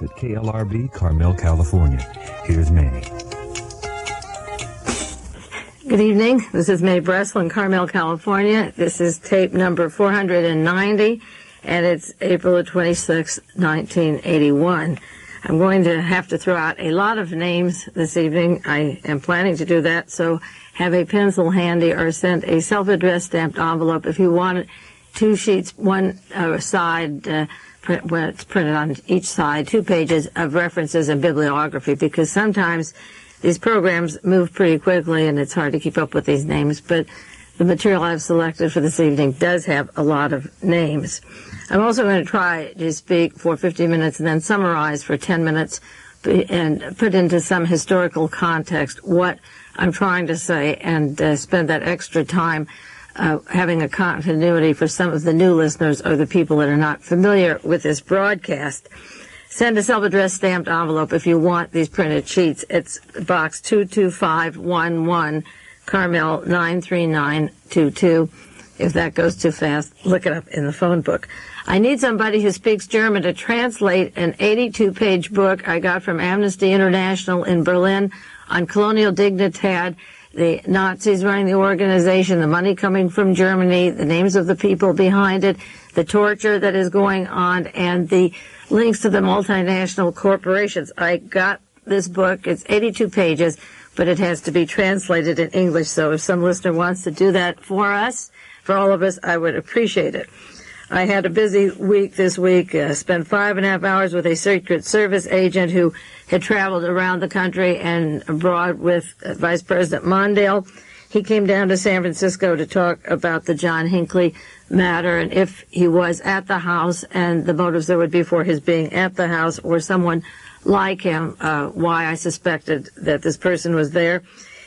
at KLRB, Carmel, California. Here's Mae. Good evening. This is Mae Brussell in Carmel, California. This is tape number 490, and it's April the 26th, 1981. I'm going to have to throw out a lot of names this evening. I am planning to do that, so have a pencil handy or send a self-addressed stamped envelope if you want it. 2 sheets, one side, where it's printed on each side, 2 pages of references and bibliography, because sometimes these programs move pretty quickly and it's hard to keep up with these names, but the material I've selected for this evening does have a lot of names. I'm also going to try to speak for 50 minutes and then summarize for 10 minutes and put into some historical context what I'm trying to say, and spend that extra time having a continuity for some of the new listeners or the people that are not familiar with this broadcast. Send a self-addressed stamped envelope if you want these printed sheets. It's Box 22511, Carmel 93922. If that goes too fast, look it up in the phone book. I need somebody who speaks German to translate an 82-page book I got from Amnesty International in Berlin on colonial dignitad, the Nazis running the organization, the money coming from Germany, the names of the people behind it, the torture that is going on, and the links to the multinational corporations. I got this book. It's 82 pages, but it has to be translated in English. So if some listener wants to do that for us, for all of us, I would appreciate it. I had a busy week this week, spent 5.5 hours with a Secret Service agent who had traveled around the country and abroad with Vice President Mondale. He came down to San Francisco to talk about the John Hinckley matter and if he was at the house and the motives there would be for his being at the house or someone like him, why I suspected that this person was there.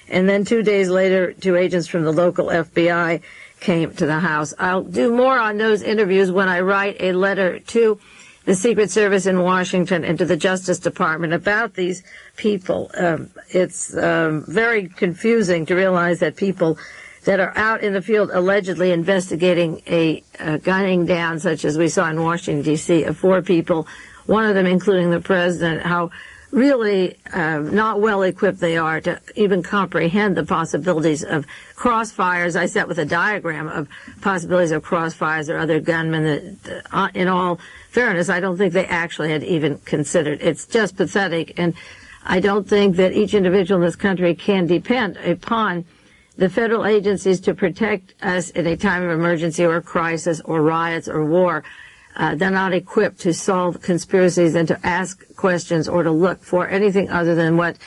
And then 2 days later, 2 agents from the local FBI came to the house. I'll do more on those interviews when I write a letter to the Secret Service in Washington and to the Justice Department about these people. It's very confusing to realize that people that are out in the field allegedly investigating a gunning down, such as we saw in Washington, D.C., of 4 people, one of them including the president, how really not well equipped they are to even comprehend the possibilities of crossfires. I sat with a diagram of possibilities of crossfires or other gunmen that, in all fairness, I don't think they actually had even considered. It's just pathetic, and I don't think that each individual in this country can depend upon the federal agencies to protect us in a time of emergency or crisis or riots or war. They're not equipped to solve conspiracies and to ask questions or to look for anything other than what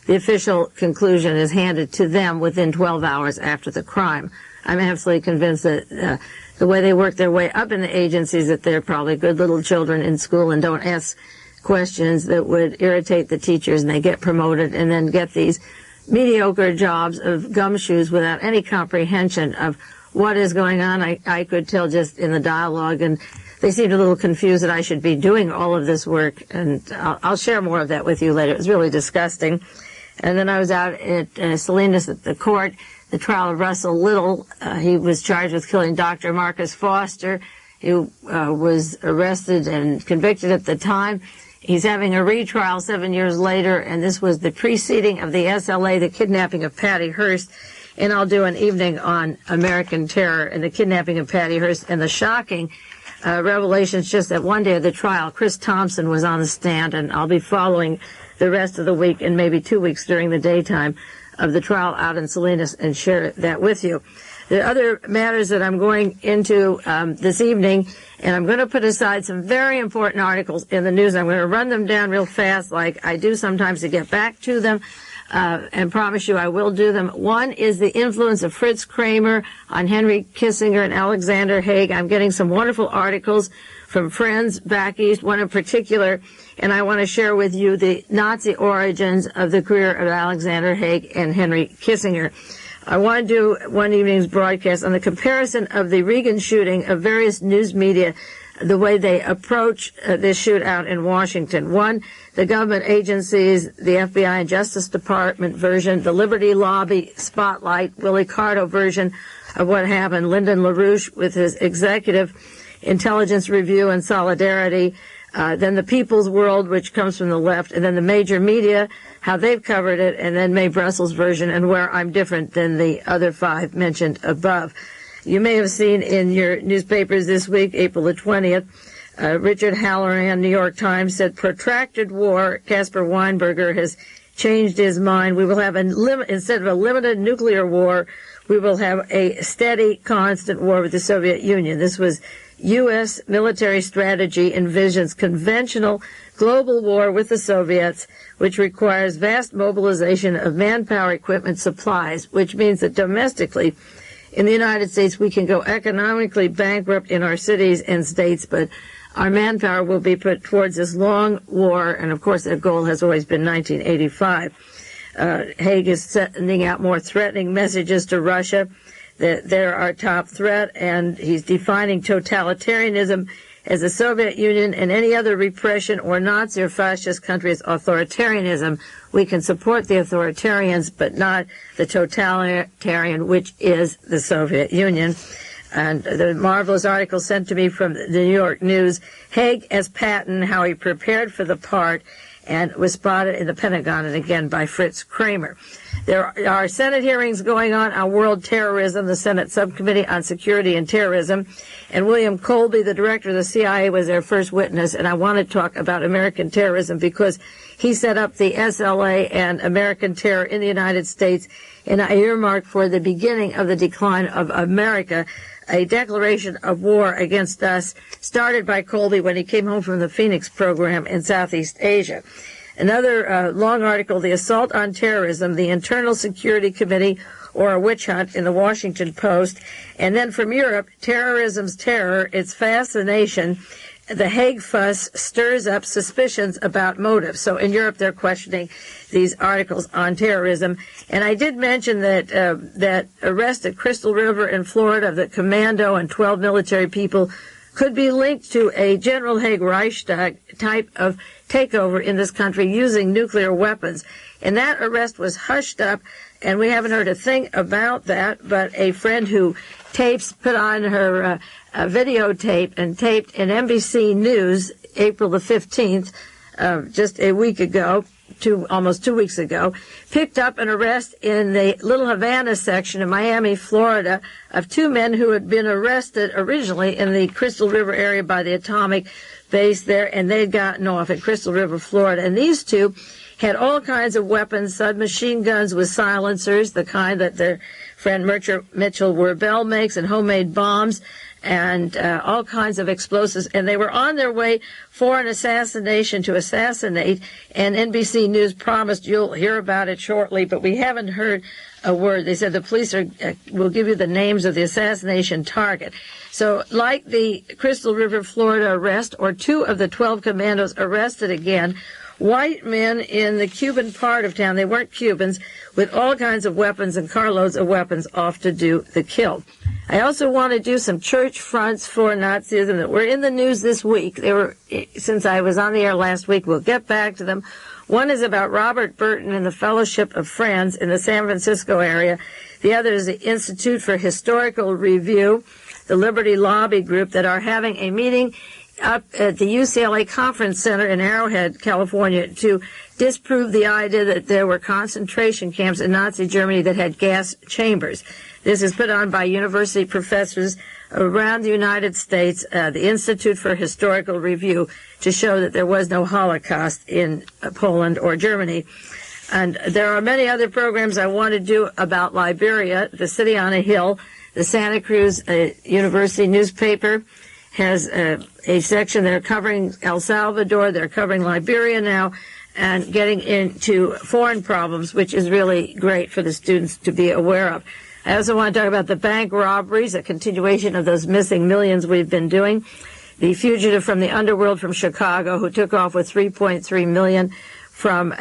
the official conclusion is handed to them within 12 hours after the crime. I'm absolutely convinced that the way they work their way up in the agencies, that they're probably good little children in school and don't ask questions that would irritate the teachers, and they get promoted and then get these mediocre jobs of gumshoes without any comprehension of what is going on. I could tell just in the dialogue, and they seemed a little confused that I should be doing all of this work, and I'll share more of that with you later. It was really disgusting. And then I was out at Salinas at the court, the trial of Russell Little. He was charged with killing Dr. Marcus Foster, who was arrested and convicted at the time. He's having a retrial 7 years later, and this was the preceding of the SLA, the kidnapping of Patty Hearst. And I'll do an evening on American terror and the kidnapping of Patty Hearst and the shocking revelations just that one day of the trial. Chris Thompson was on the stand, and I'll be following the rest of the week and maybe 2 weeks during the daytime of the trial out in Salinas and share that with you. The other matters that I'm going into this evening, and I'm going to put aside some very important articles in the news. I'm going to run them down real fast like I do sometimes to get back to them. And promise you I will do them. One is the influence of Fritz Kramer on Henry Kissinger and Alexander Haig. I'm getting some wonderful articles from friends back east, one in particular, and I want to share with you the Nazi origins of the career of Alexander Haig and Henry Kissinger. I want to do one evening's broadcast on the comparison of the Reagan shooting of various news media, the way they approach this shootout in Washington. One, the government agencies, the FBI and Justice Department version, the Liberty Lobby Spotlight, Willie Carto version of what happened, Lyndon LaRouche with his executive intelligence review and solidarity, then the People's World, which comes from the left, and then the major media, how they've covered it, and then Mae Brussell's version, and where I'm different than the other 5 mentioned above. You may have seen in your newspapers this week, April the 20th, Richard Halloran, New York Times, said protracted war. Caspar Weinberger has changed his mind. We will have instead of a limited nuclear war, we will have a steady, constant war with the Soviet Union. This was U.S. military strategy envisions conventional global war with the Soviets, which requires vast mobilization of manpower, equipment, supplies, which means that domestically in the United States we can go economically bankrupt in our cities and states, but our manpower will be put towards this long war, and of course their goal has always been 1985. Haig is sending out more threatening messages to Russia that they're our top threat, and he's defining totalitarianism as the Soviet Union and any other repression or Nazi or fascist country as authoritarianism. We can support the authoritarians, but not the totalitarian, which is the Soviet Union. And the marvelous article sent to me from the New York News, Haig as Patton, how he prepared for the part, and was spotted in the Pentagon, and again by Fritz Kramer. There are Senate hearings going on world terrorism, the Senate Subcommittee on Security and Terrorism, and William Colby, the director of the CIA, was their first witness, and I want to talk about American terrorism because he set up the SLA and American terror in the United States, and I earmarked for the beginning of the decline of America, a declaration of war against us started by Colby when he came home from the Phoenix program in Southeast Asia. Another long article, The Assault on Terrorism, the Internal Security Committee, or a Witch Hunt in the Washington Post. And then from Europe, Terrorism's Terror, Its Fascination. The Hague fuss stirs up suspicions about motive. So in Europe, they're questioning these articles on terrorism. And I did mention that that arrest at Crystal River in Florida of the commando and 12 military people could be linked to a General Haig Reichstag type of takeover in this country using nuclear weapons. And that arrest was hushed up, and we haven't heard a thing about that, but a friend who put on her videotape and taped in NBC News April the 15th, just a week ago, almost 2 weeks ago, picked up an arrest in the Little Havana section of Miami, Florida, of 2 men who had been arrested originally in the Crystal River area by the atomic base there, and they'd gotten off at Crystal River, Florida. And these 2 had all kinds of weapons, submachine guns with silencers, the kind that their friend Mitchell Wirbel makes, and homemade bombs, and all kinds of explosives. And they were on their way for an assassination to assassinate, and NBC News promised you'll hear about it shortly, but we haven't heard a word. They said the police will give you the names of the assassination target. So like the Crystal River, Florida arrest, or 2 of the 12 commandos arrested again, white men in the Cuban part of town, they weren't Cubans, with all kinds of weapons and carloads of weapons off to do the kill. I also want to do some church fronts for Nazism that were in the news this week. They were, since I was on the air last week, we'll get back to them. One is about Robert Burton and the Fellowship of Friends in the San Francisco area. The other is the Institute for Historical Review, the Liberty Lobby Group, that are having a meeting up at the UCLA Conference Center in Arrowhead, California, to disprove the idea that there were concentration camps in Nazi Germany that had gas chambers. This is put on by university professors around the United States, the Institute for Historical Review, to show that there was no Holocaust in Poland or Germany. And there are many other programs I want to do about Liberia, the City on a Hill. The Santa Cruz University newspaper has a section. They're covering El Salvador, they're covering Liberia now, and getting into foreign problems, which is really great for the students to be aware of. I also want to talk about the bank robberies, a continuation of those missing millions we've been doing. The fugitive from the underworld from Chicago who took off with $3.3 million from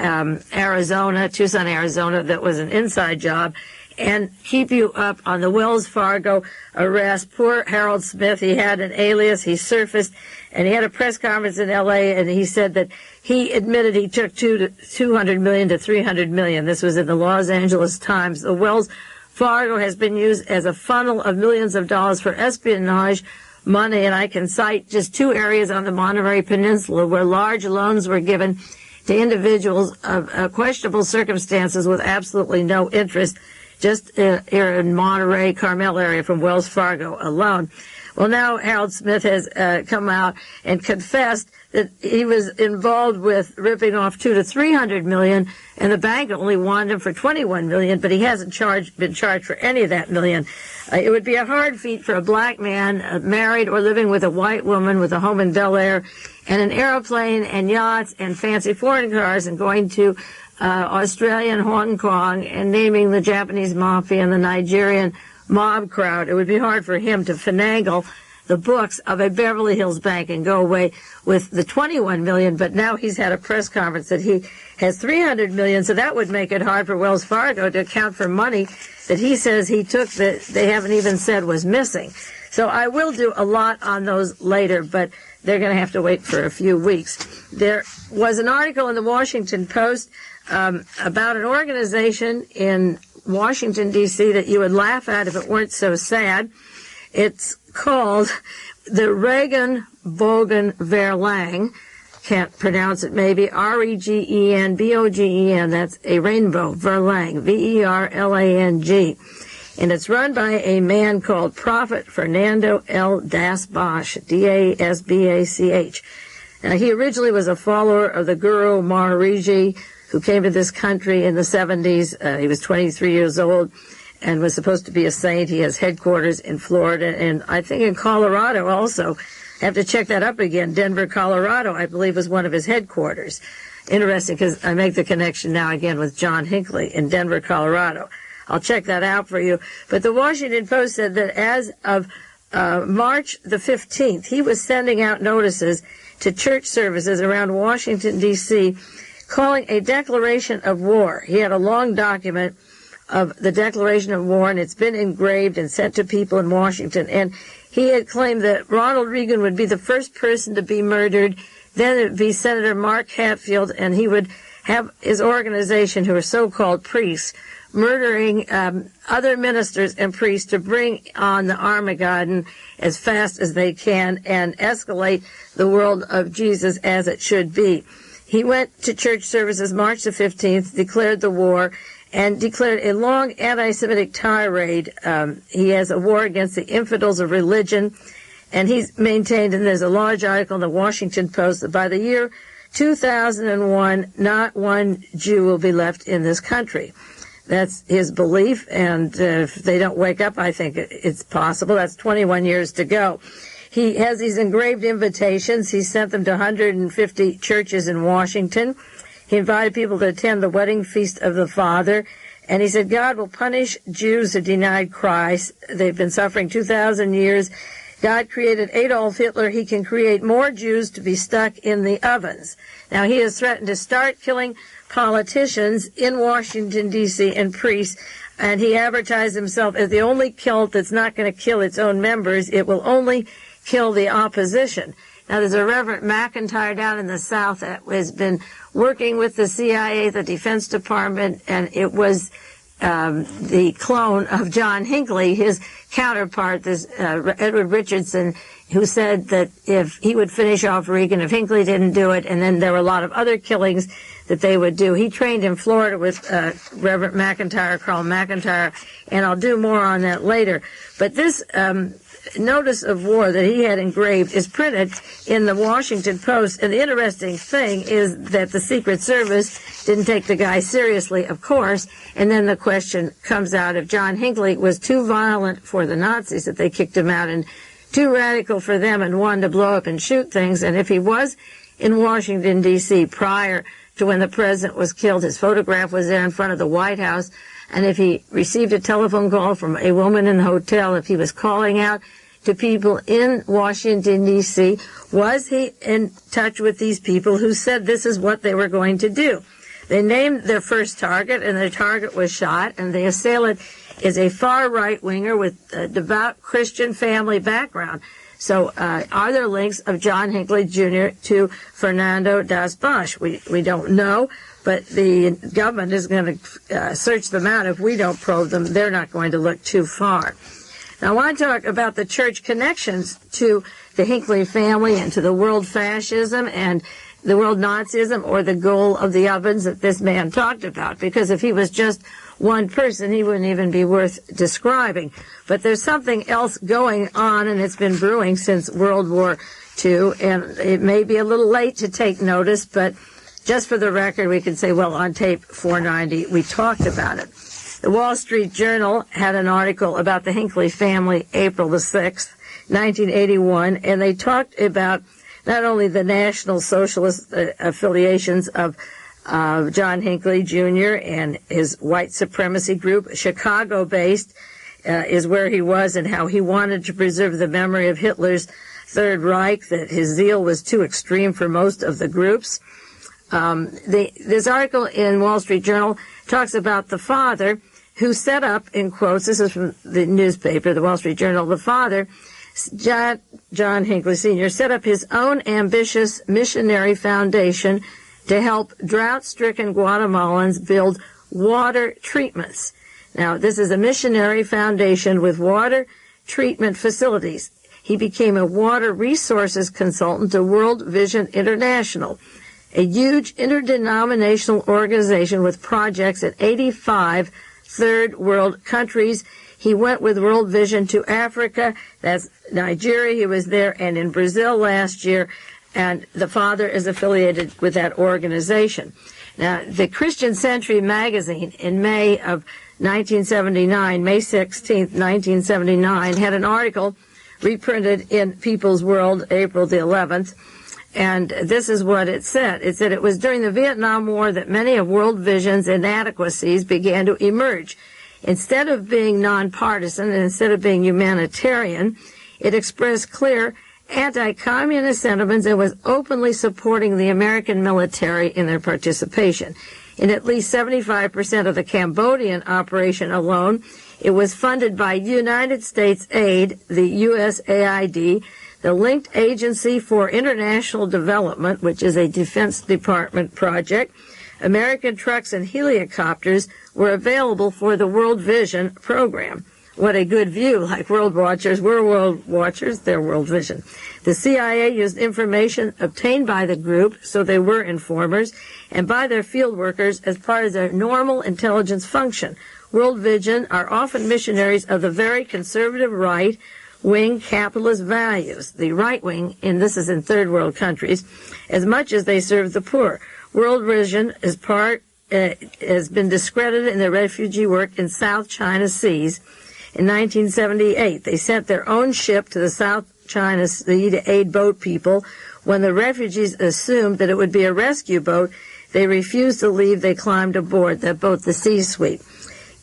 Arizona, Tucson, Arizona, that was an inside job. And keep you up on the Wells Fargo arrest. Poor Harold Smith, he had an alias, he surfaced, and he had a press conference in L.A., and he said that he admitted he took $200 million to $300 million. This was in the Los Angeles Times. The Wells Fargo has been used as a funnel of millions of dollars for espionage money, and I can cite just 2 areas on the Monterey Peninsula where large loans were given to individuals of questionable circumstances with absolutely no interest, just here in Monterey, Carmel area from Wells Fargo alone. Well, now Harold Smith has come out and confessed that he was involved with ripping off $200 to $300 million, and the bank only wanted him for $21 million, but he hasn't been charged for any of that million. It would be a hard feat for a black man married or living with a white woman with a home in Bel Air and an airplane and yachts and fancy foreign cars and going to Australia and Hong Kong and naming the Japanese mafia and the Nigerian mob crowd. It would be hard for him to finagle the books of a Beverly Hills bank and go away with the $21 million, but now he's had a press conference that he has $300 million, so that would make it hard for Wells Fargo to account for money that he says he took that they haven't even said was missing. So I will do a lot on those later, but they're going to have to wait for a few weeks. There was an article in the Washington Post about an organization in Washington, D.C. that you would laugh at if it weren't so sad. It's called the Regenbogen Verlang. Can't pronounce it maybe. Regenbogen. That's a rainbow. Verlang. Verlang. And it's run by a man called Prophet Fernando L. Daspach. Dasbach. Now, he originally was a follower of the Guru Maharaji, who came to this country in the 70s. He was 23 years old and was supposed to be a saint. He has headquarters in Florida and I think in Colorado also. I have to check that up again. Denver, Colorado, I believe, was one of his headquarters. Interesting, because I make the connection now again with John Hinckley in Denver, Colorado. I'll check that out for you. But the Washington Post said that as of March the 15th, he was sending out notices to church services around Washington, D.C., calling a declaration of war. He had a long document of the declaration of war, and it's been engraved and sent to people in Washington. And he had claimed that Ronald Reagan would be the first person to be murdered, then it would be Senator Mark Hatfield, and he would have his organization, who are so-called priests, murdering other ministers and priests to bring on the Armageddon as fast as they can and escalate the world of Jesus as it should be. He went to church services March the 15th, declared the war, and declared a long anti-Semitic tirade. He has a war against the infidels of religion, and he's maintained, and there's a large article in the Washington Post, that by the year 2001, not one Jew will be left in this country. That's his belief, and if they don't wake up, I think it's possible. That's 21 years to go. He has these engraved invitations. He sent them to 150 churches in Washington. He invited people to attend the wedding feast of the Father. And he said, God will punish Jews who denied Christ. They've been suffering 2,000 years. God created Adolf Hitler. He can create more Jews to be stuck in the ovens. Now, he has threatened to start killing politicians in Washington, D.C., and priests. And he advertised himself as the only cult that's not going to kill its own members. It will only kill the opposition. Now, there's a Reverend McIntyre down in the South that has been working with the CIA, the Defense Department, and it was the clone of John Hinckley, his counterpart, this Edward Richardson, who said that if he would finish off Reagan, if Hinckley didn't do it, and then there were a lot of other killings that they would do. He trained in Florida with Reverend McIntyre, Carl McIntyre, and I'll do more on that later. But this notice of war that he had engraved is printed in the Washington Post, and the interesting thing is that the Secret Service didn't take the guy seriously, of course, and then the question comes out if John Hinckley was too violent for the Nazis, that they kicked him out, and too radical for them and wanted to blow up and shoot things, and if he was in Washington, D.C. prior to when the president was killed, his photograph was there in front of the White House, and if he received a telephone call from a woman in the hotel, if he was calling out to people in Washington, D.C., was he in touch with these people who said this is what they were going to do? They named their first target, and their target was shot, and the assailant is a far right-winger with a devout Christian family background. So are there links of John Hinckley Jr. to Fernando Daspach? We don't know, but the government is going to search them out. If we don't probe them, they're not going to look too far. Now, I want to talk about the church connections to the Hinckley family and to the world fascism and the world Nazism, or the goal of the ovens that this man talked about, because if he was just one person, he wouldn't even be worth describing. But there's something else going on, and it's been brewing since World War II, and it may be a little late to take notice, but just for the record, we can say, well, on tape 490, we talked about it. The Wall Street Journal had an article about the Hinckley family, April the 6th, 1981, and they talked about not only the National Socialist affiliations of John Hinckley Jr. and his white supremacy group, Chicago-based, is where he was, and how he wanted to preserve the memory of Hitler's Third Reich, that his zeal was too extreme for most of the groups. This article in Wall Street Journal talks about the father who set up, in quotes, this is from the newspaper, the Wall Street Journal, the father, John Hinckley Sr., set up his own ambitious missionary foundation to help drought-stricken Guatemalans build water treatments. Now, this is a missionary foundation with water treatment facilities. He became a water resources consultant to World Vision International, a huge interdenominational organization with projects in 85 third world countries. He went with World Vision to Africa, that's Nigeria, he was there, and in Brazil last year, and the father is affiliated with that organization. Now, the Christian Century magazine in May of 1979, May 16th, 1979, had an article reprinted in People's World, April the 11th, and this is what it said. It said it was during the Vietnam War that many of World Vision's inadequacies began to emerge. Instead of being nonpartisan and instead of being humanitarian, it expressed clear anti-communist sentiments and was openly supporting the American military in their participation. In at least 75% of the Cambodian operation alone, it was funded by United States aid, the USAID, the Linked Agency for International Development, which is a Defense Department project. American trucks and helicopters were available for the World Vision program. What a good view, like World Watchers. We're World Watchers, they're World Vision. The CIA used information obtained by the group, so they were informers, and by their field workers as part of their normal intelligence function. World Vision are often missionaries of the very conservative right-wing capitalist values, the right wing, and this is in third world countries, as much as they serve the poor. World Vision is has been discredited in their refugee work in South China Seas. In 1978, they sent their own ship to the South China Sea to aid boat people. When the refugees assumed that it would be a rescue boat, they refused to leave. They climbed aboard that boat, the Sea Sweep.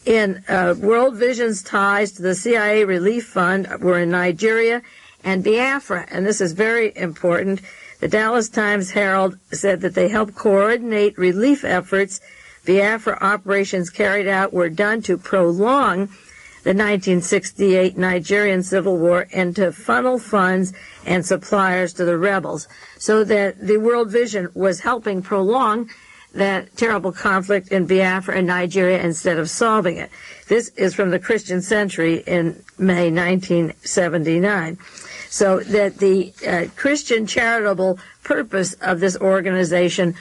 In World Vision's ties to the CIA Relief Fund were in Nigeria and Biafra, and this is very important. The Dallas Times-Herald said that they helped coordinate relief efforts. Biafra operations carried out were done to prolong the 1968 Nigerian Civil War and to funnel funds and suppliers to the rebels, so that the World Vision was helping prolong that terrible conflict in Biafra and Nigeria instead of solving it. This is from the Christian Century in May 1979. So that the Christian charitable purpose of this organization,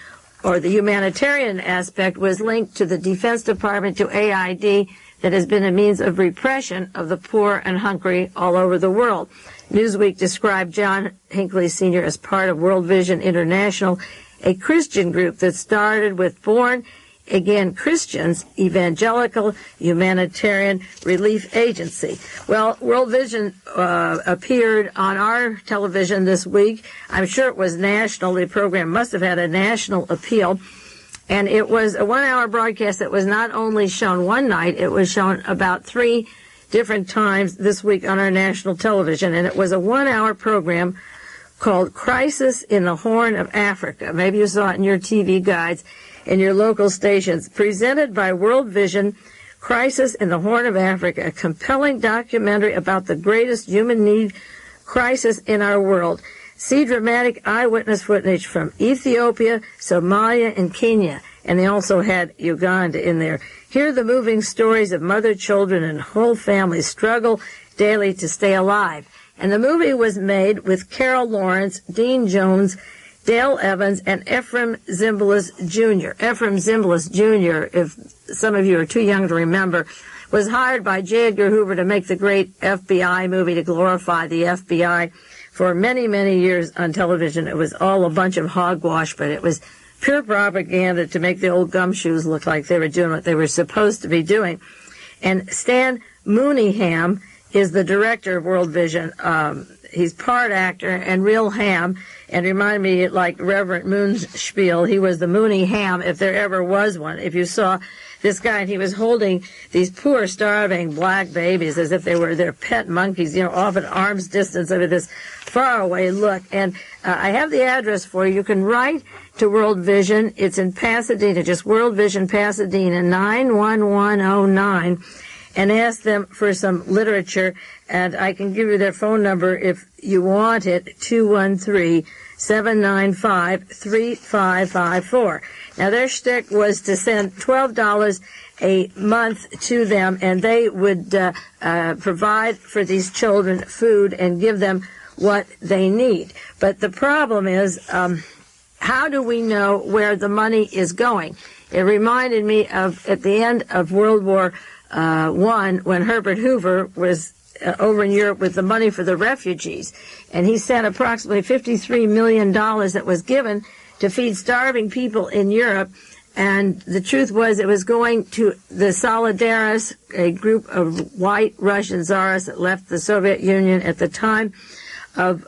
or the humanitarian aspect, was linked to the Defense Department, to AID, that has been a means of repression of the poor and hungry all over the world. Newsweek described John Hinckley Sr. as part of World Vision International, a Christian group that started with born-again Christians, evangelical, humanitarian relief agency. Well, World Vision appeared on our television this week. I'm sure it was national. The program must have had a national appeal. And it was a one-hour broadcast that was not only shown one night, it was shown about 3 different times this week on our national television. And it was a one-hour program called Crisis in the Horn of Africa. Maybe you saw it in your TV guides in your local stations. Presented by World Vision, Crisis in the Horn of Africa, a compelling documentary about the greatest human need crisis in our world. See dramatic eyewitness footage from Ethiopia, Somalia, and Kenya. And they also had Uganda in there. Hear the moving stories of mother, children, and whole families struggle daily to stay alive. And the movie was made with Carol Lawrence, Dean Jones, Dale Evans, and Ephraim Zimbalist Jr. Ephraim Zimbalist Jr., if some of you are too young to remember, was hired by J. Edgar Hoover to make the great FBI movie to glorify the FBI for many, many years on television. It was all a bunch of hogwash, but it was pure propaganda to make the old gumshoes look like they were doing what they were supposed to be doing. And Stan Mooneyham is the director of World Vision. He's part actor and real ham, and reminded me like Reverend Moonspiel. He was the Mooney Ham, if there ever was one. If you saw this guy, and he was holding these poor, starving black babies as if they were their pet monkeys, off at arm's distance over this faraway look. And I have the address for you. You can write to World Vision. It's in Pasadena, just World Vision, Pasadena, 91109. And ask them for some literature, and I can give you their phone number if you want it, 213-795-3554. Now, their shtick was to send $12 a month to them, and they would provide for these children food and give them what they need. But the problem is, how do we know where the money is going? It reminded me of at the end of World War I, when Herbert Hoover was over in Europe with the money for the refugees, and he sent approximately $53 million that was given to feed starving people in Europe. And the truth was, it was going to the Solidarists, a group of white Russian czars that left the Soviet Union at the time of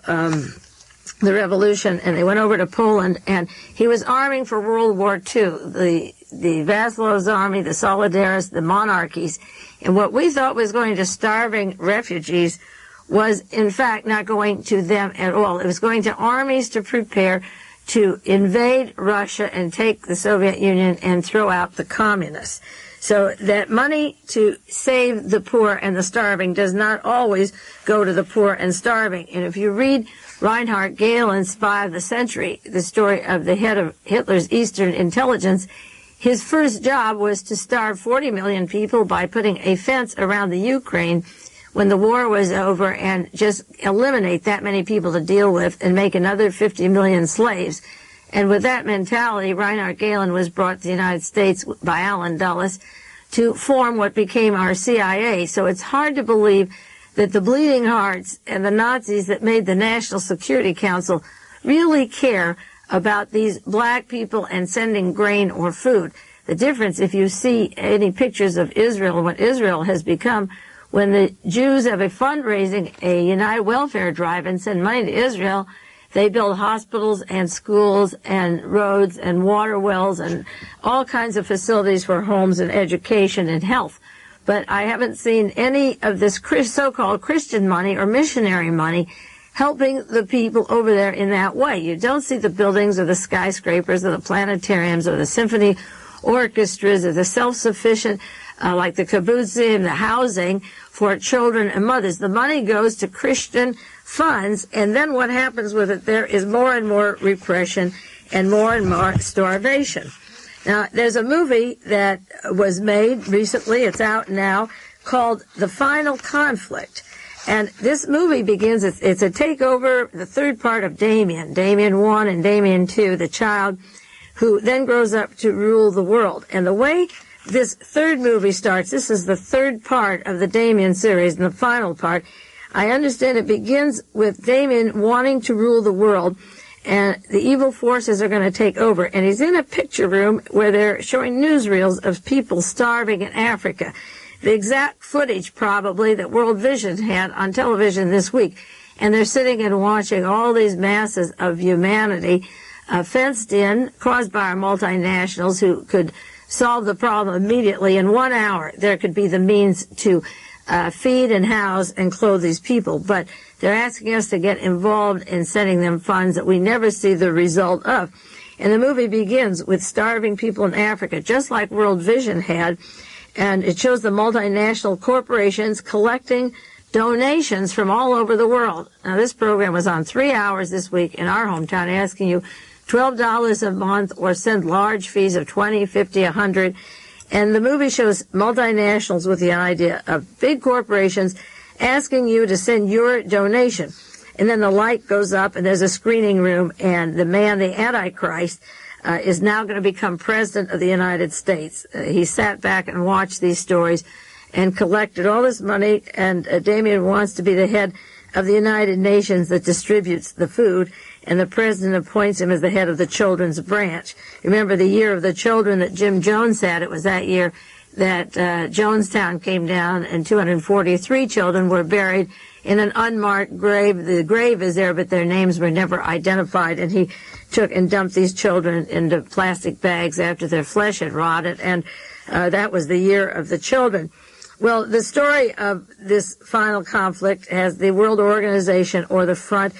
the revolution, and they went over to Poland, and he was arming for World War II, the Vaslow's army, the Solidarists, the monarchies. And what we thought was going to starving refugees was, in fact, not going to them at all. It was going to armies to prepare to invade Russia and take the Soviet Union and throw out the communists. So that money to save the poor and the starving does not always go to the poor and starving. And if you read Reinhard Gehlen's Spy of the Century, the story of the head of Hitler's Eastern intelligence, his first job was to starve 40 million people by putting a fence around the Ukraine when the war was over and just eliminate that many people to deal with and make another 50 million slaves. And with that mentality, Reinhard Gehlen was brought to the United States by Allen Dulles to form what became our CIA. So it's hard to believe that the bleeding hearts and the Nazis that made the National Security Council really care about these black people and sending grain or food. The difference, if you see any pictures of Israel and what Israel has become, when the Jews have a fundraising, a United Welfare Drive, and send money to Israel, they build hospitals and schools and roads and water wells and all kinds of facilities for homes and education and health. But I haven't seen any of this so-called Christian money or missionary money helping the people over there in that way. You don't see the buildings or the skyscrapers or the planetariums or the symphony orchestras or the self-sufficient, like the kibbutzim, the housing for children and mothers. The money goes to Christian funds, and then what happens with it, there is more and more repression and more starvation. Now, there's a movie that was made recently, it's out now, called The Final Conflict. And this movie begins, it's a takeover, the third part of Damien 1 and Damien 2, the child who then grows up to rule the world. And the way this third movie starts, this is the third part of the Damien series, and the final part, I understand it begins with Damien wanting to rule the world, and the evil forces are going to take over. And he's in a picture room where they're showing newsreels of people starving in Africa. The exact footage, probably, that World Vision had on television this week. And they're sitting and watching all these masses of humanity fenced in, caused by our multinationals who could solve the problem immediately. In 1 hour, there could be the means to feed and house and clothe these people. But they're asking us to get involved in sending them funds that we never see the result of. And the movie begins with starving people in Africa, just like World Vision had. And it shows the multinational corporations collecting donations from all over the world. Now, this program was on 3 hours this week in our hometown, asking you $12 a month or send large fees of $20, $50, $100. And the movie shows multinationals with the idea of big corporations asking you to send your donation. And then the light goes up, and there's a screening room, and the man, the Antichrist, is now going to become president of the United States. He sat back and watched these stories and collected all this money, and Damien wants to be the head of the United Nations that distributes the food, and the president appoints him as the head of the children's branch. Remember the year of the children that Jim Jones had? It was that year that Jonestown came down, and 243 children were buried in an unmarked grave. The grave is there, but their names were never identified, and he took and dumped these children into plastic bags after their flesh had rotted, and that was the year of the children. Well, the story of this final conflict has the World Organization, or the Front,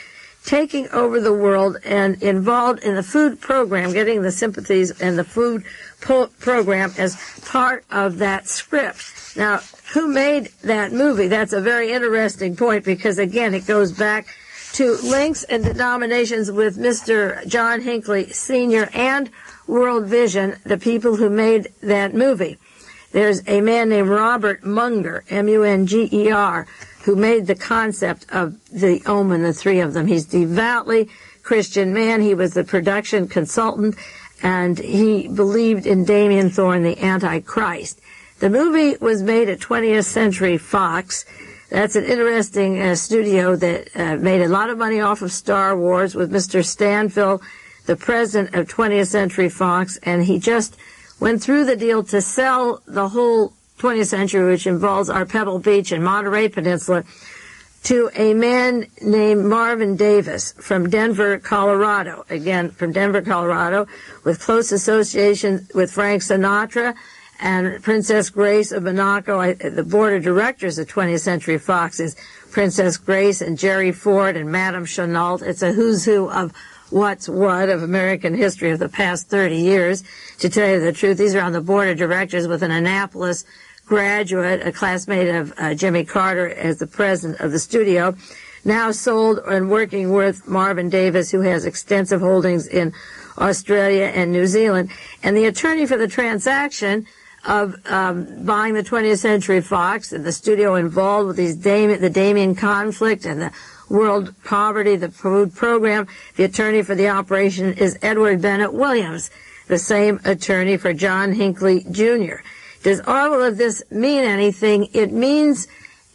taking over the world and involved in the food program, getting the sympathies and the food program as part of that script. Now, who made that movie? That's a very interesting point because, again, it goes back to links and denominations with Mr. John Hinckley Sr. and World Vision, the people who made that movie. There's a man named Robert Munger, M-U-N-G-E-R, who made the concept of the Omen, the three of them. He's a devoutly Christian man. He was the production consultant, and he believed in Damien Thorne, the Antichrist. The movie was made at 20th Century Fox. That's an interesting studio that made a lot of money off of Star Wars with Mr. Stanfill, the president of 20th Century Fox, and he just went through the deal to sell the whole 20th century, which involves our Pebble Beach and Monterey Peninsula, to a man named Marvin Davis from Denver, Colorado. Again, from Denver, Colorado, with close association with Frank Sinatra and Princess Grace of Monaco. The board of directors of 20th Century Fox is Princess Grace and Jerry Ford and Madame Chenault. It's a who's who of what's what of American history of the past 30 years. To tell you the truth, these are on the board of directors with an Annapolis graduate, a classmate of Jimmy Carter, as the president of the studio, now sold and working with Marvin Davis, who has extensive holdings in Australia and New Zealand. And the attorney for the transaction of buying the 20th Century Fox and the studio involved with the Damien conflict and the world poverty, the food program, the attorney for the operation is Edward Bennett Williams, the same attorney for John Hinckley Jr. Does all of this mean anything? It means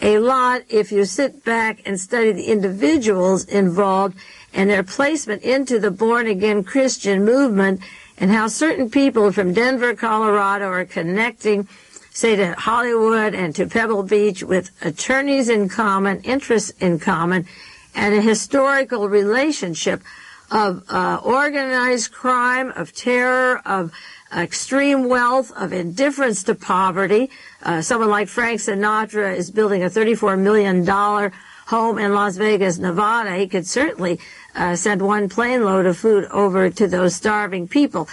a lot if you sit back and study the individuals involved and their placement into the born-again Christian movement, and how certain people from Denver, Colorado are connecting, say, to Hollywood and to Pebble Beach with attorneys in common, interests in common, and a historical relationship of organized crime, of terror, of extreme wealth, of indifference to poverty. Someone like Frank Sinatra is building a $34 million home in Las Vegas, Nevada. He could certainly send one plane load of food over to those starving people.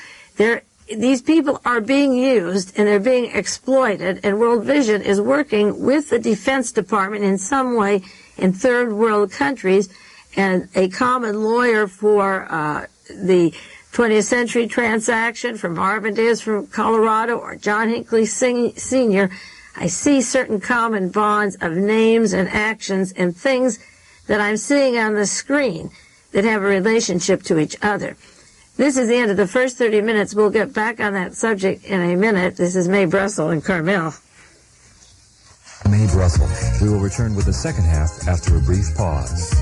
These people are being used and they're being exploited, and World Vision is working with the Defense Department in some way in third world countries, and a common lawyer for the 20th Century transaction from Marvin Davis from Colorado or John Hinckley Sr. I see certain common bonds of names and actions and things that I'm seeing on the screen that have a relationship to each other. This is the end of the first 30 minutes. We'll get back on that subject in a minute. This is Mae Brussell and Carmel. Mae Brussell. We will return with the second half after a brief pause.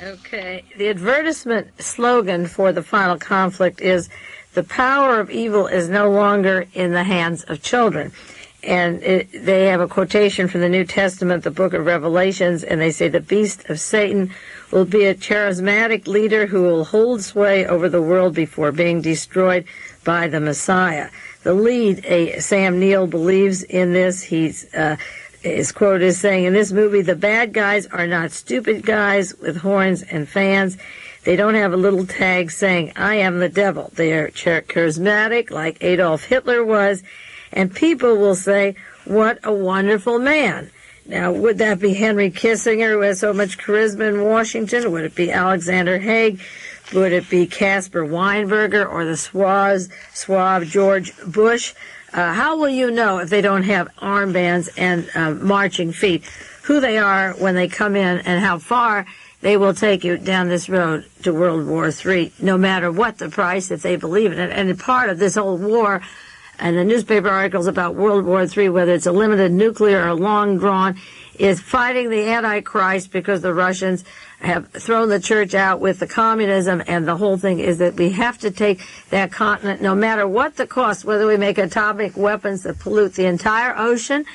Okay. The advertisement slogan for the final conflict is, "The power of evil is no longer in the hands of children." And they have a quotation from the New Testament, the book of Revelations, and they say the beast of Satan will be a charismatic leader who will hold sway over the world before being destroyed by the Messiah. The lead, Sam Neill, believes in this. His quote is saying, "In this movie, the bad guys are not stupid guys with horns and fans. They don't have a little tag saying, 'I am the devil.' They are charismatic, like Adolf Hitler was, and people will say, 'What a wonderful man.'" Now, would that be Henry Kissinger, who has so much charisma in Washington? Would it be Alexander Haig? Would it be Caspar Weinberger or the suave George Bush? How will you know if they don't have armbands and marching feet who they are when they come in and how far they will take you down this road to World War III, no matter what the price, if they believe in it? And part of this whole war and the newspaper articles about World War III, whether it's a limited nuclear or long drawn, is fighting the Antichrist because the Russians have thrown the church out with the communism, and the whole thing is that we have to take that continent, no matter what the cost, whether we make atomic weapons that pollute the entire ocean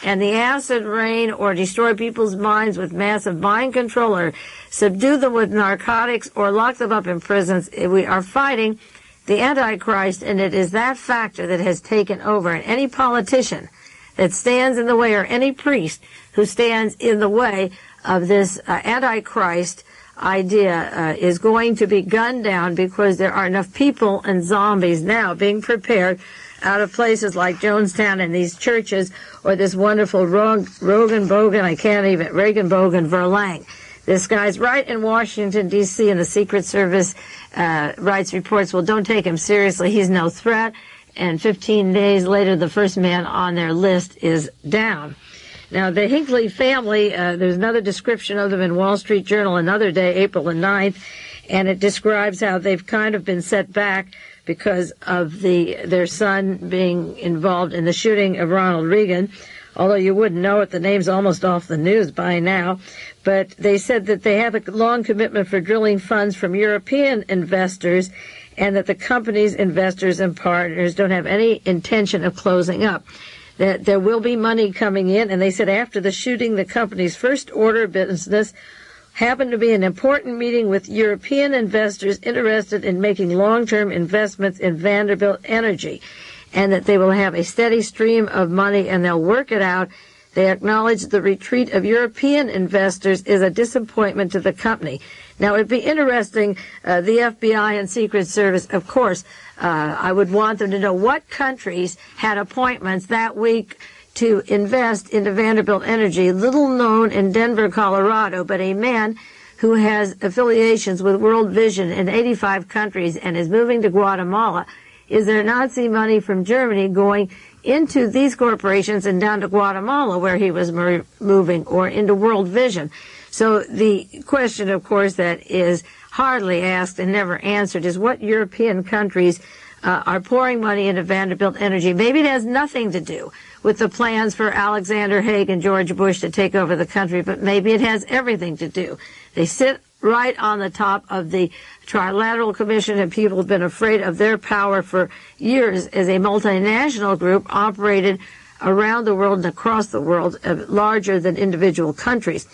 and the acid rain, or destroy people's minds with massive mind control, or subdue them with narcotics, or lock them up in prisons. We are fighting the Antichrist, and it is that factor that has taken over. And any politician that stands in the way, or any priest who stands in the way of this Antichrist idea is going to be gunned down, because there are enough people and zombies now being prepared out of places like Jonestown and these churches, or this wonderful Reagan-Bogen Verlang. This guy's right in Washington, D.C., and the Secret Service writes reports, well, don't take him seriously, he's no threat. And 15 days later, the first man on their list is down. Now, the Hinckley family, there's another description of them in Wall Street Journal another day, April the 9th, and it describes how they've kind of been set back because of their son being involved in the shooting of Ronald Reagan, although you wouldn't know it, the name's almost off the news by now. But they said that they have a long commitment for drilling funds from European investors, and that the company's investors and partners don't have any intention of closing up. That there will be money coming in, and they said after the shooting, the company's first order of business happened to be an important meeting with European investors interested in making long-term investments in Vanderbilt Energy, and that they will have a steady stream of money and they'll work it out. They acknowledge the retreat of European investors is a disappointment to the company. Now, it'd be interesting, the FBI and Secret Service, of course, I would want them to know what countries had appointments that week to invest into Vanderbilt Energy, little known in Denver, Colorado, but a man who has affiliations with World Vision in 85 countries and is moving to Guatemala. Is there Nazi money from Germany going into these corporations and down to Guatemala, where he was moving, or into World Vision? So the question, of course, that is hardly asked and never answered is what European countries are pouring money into Vanderbilt Energy. Maybe it has nothing to do with the plans for Alexander Haig and George Bush to take over the country, but maybe it has everything to do. They sit right on the top of the Trilateral Commission, and people have been afraid of their power for years as a multinational group operated around the world and across the world, larger than individual countries.